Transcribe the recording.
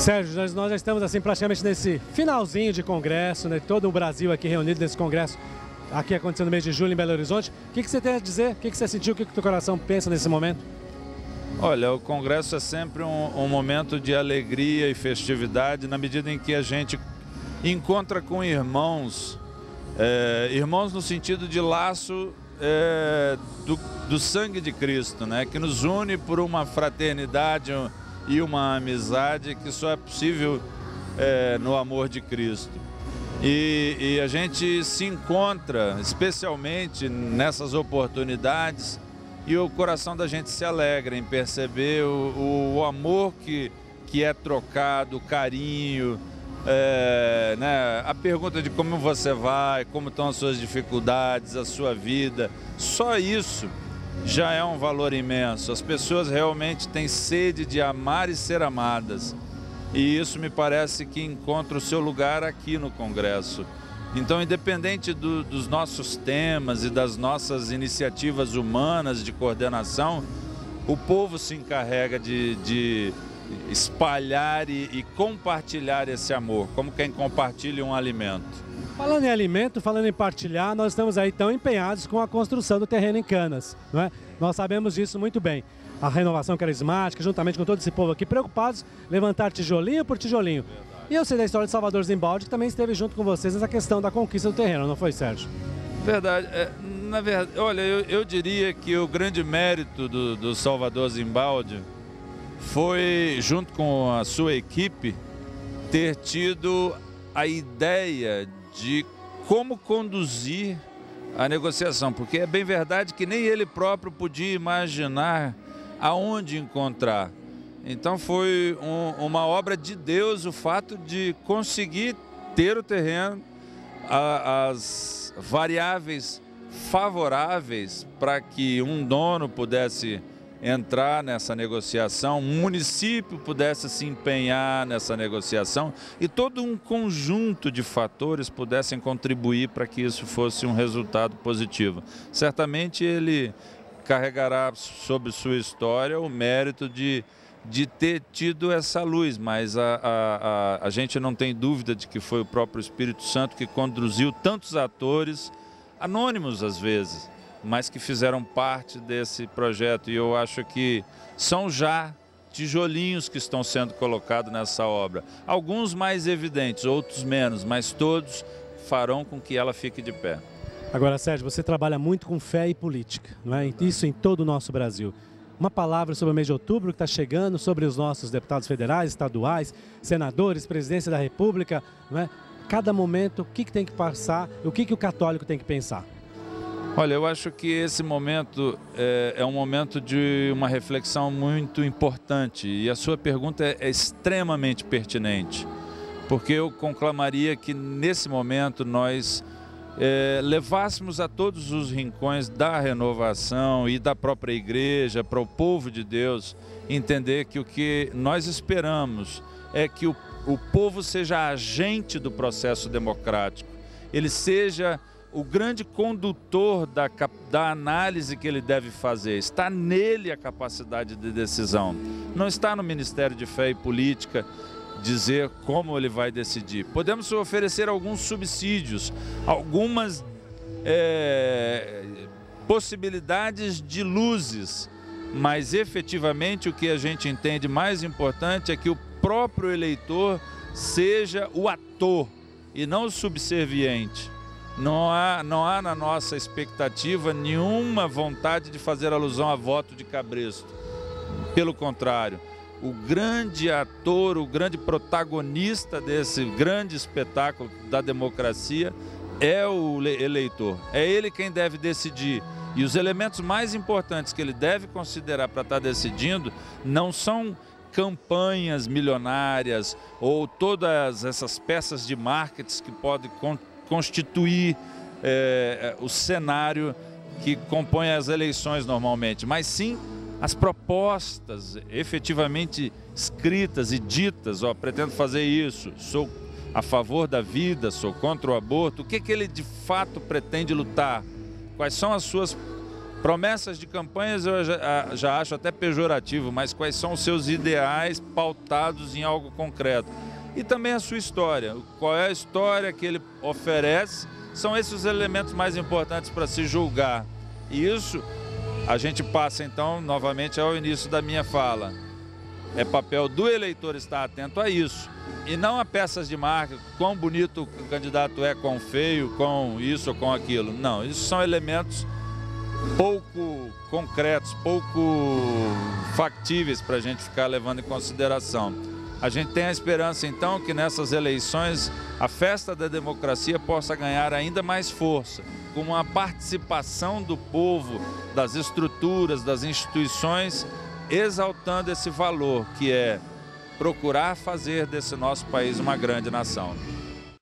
Sérgio, nós já estamos assim praticamente nesse finalzinho de congresso, né? Todo o Brasil aqui reunido nesse congresso, aqui acontecendo no mês de julho em Belo Horizonte. O que você tem a dizer? O que você sentiu? O que o teu coração pensa nesse momento? Olha, o congresso é sempre um momento de alegria e festividade, na medida em que a gente encontra com irmãos, irmãos no sentido de laço do sangue de Cristo, né? Que nos une por uma fraternidade e uma amizade que só é possível no amor de Cristo. E a gente se encontra, especialmente nessas oportunidades, e o coração da gente se alegra em perceber o amor que é trocado, o carinho, né? A pergunta de como você vai, como estão as suas dificuldades, a sua vida. Só isso já é um valor imenso. As pessoas realmente têm sede de amar e ser amadas. E isso me parece que encontra o seu lugar aqui no Congresso. Então, independente dos nossos temas e das nossas iniciativas humanas de coordenação, o povo se encarrega de espalhar e compartilhar esse amor, como quem compartilha um alimento. Falando em alimento, falando em partilhar, nós estamos aí tão empenhados com a construção do terreno em Canas, não é? Nós sabemos disso muito bem. A Renovação Carismática, juntamente com todo esse povo aqui, preocupados em levantar tijolinho por tijolinho. E eu sei da história de Salvador Zimbaldi, que também esteve junto com vocês nessa questão da conquista do terreno, não foi, Sérgio? Verdade. Na verdade, olha, eu diria que o grande mérito do Salvador Zimbaldi foi, junto com a sua equipe, ter tido a ideia de como conduzir a negociação, porque é bem verdade que nem ele próprio podia imaginar aonde encontrar. Então foi uma obra de Deus o fato de conseguir ter o terreno, as variáveis favoráveis para que um dono pudesse entrar nessa negociação, um município pudesse se empenhar nessa negociação e todo um conjunto de fatores pudessem contribuir para que isso fosse um resultado positivo. Certamente ele carregará sobre sua história o mérito de ter tido essa luz, mas a gente não tem dúvida de que foi o próprio Espírito Santo que conduziu tantos atores, anônimos às vezes, mas que fizeram parte desse projeto. E eu acho que são já tijolinhos que estão sendo colocados nessa obra. Alguns mais evidentes, outros menos, mas todos farão com que ela fique de pé. Agora, Sérgio, você trabalha muito com fé e política, não é? Isso em todo o nosso Brasil. Uma palavra sobre o mês de outubro que está chegando, sobre os nossos deputados federais, estaduais, senadores, presidência da República, não é? Cada momento, o que tem que passar, o que o católico tem que pensar? Olha, eu acho que esse momento é um momento de uma reflexão muito importante e a sua pergunta é extremamente pertinente, porque eu conclamaria que nesse momento nós levássemos a todos os rincões da renovação e da própria igreja, para o povo de Deus, entender que o que nós esperamos é que o povo seja agente do processo democrático, ele seja o grande condutor da análise que ele deve fazer. Está nele a capacidade de decisão, não está no Ministério de Fé e Política dizer como ele vai decidir. Podemos oferecer alguns subsídios, algumas possibilidades de luzes, mas efetivamente o que a gente entende mais importante é que o próprio eleitor seja o ator e não o subserviente. Não há na nossa expectativa nenhuma vontade de fazer alusão a voto de cabresto. Pelo contrário, o grande ator, o grande protagonista desse grande espetáculo da democracia é o eleitor. É ele quem deve decidir. E os elementos mais importantes que ele deve considerar para estar decidindo não são campanhas milionárias ou todas essas peças de marketing que podem constituir o cenário que compõe as eleições normalmente, mas sim as propostas efetivamente escritas e ditas. Pretendo fazer isso, sou a favor da vida, sou contra o aborto. O que ele de fato pretende lutar? Quais são as suas Promessas de campanhas eu já acho até pejorativo, mas quais são os seus ideais pautados em algo concreto? E também a sua história. Qual é a história que ele oferece? São esses os elementos mais importantes para se julgar. E isso a gente passa então novamente ao início da minha fala. É papel do eleitor estar atento a isso. E não a peças de marca, quão bonito o candidato é, quão feio, com isso ou com aquilo. Não, isso são elementos pouco concretos, pouco factíveis para a gente ficar levando em consideração. A gente tem a esperança, então, que nessas eleições a festa da democracia possa ganhar ainda mais força, com uma participação do povo, das estruturas, das instituições, exaltando esse valor que é procurar fazer desse nosso país uma grande nação.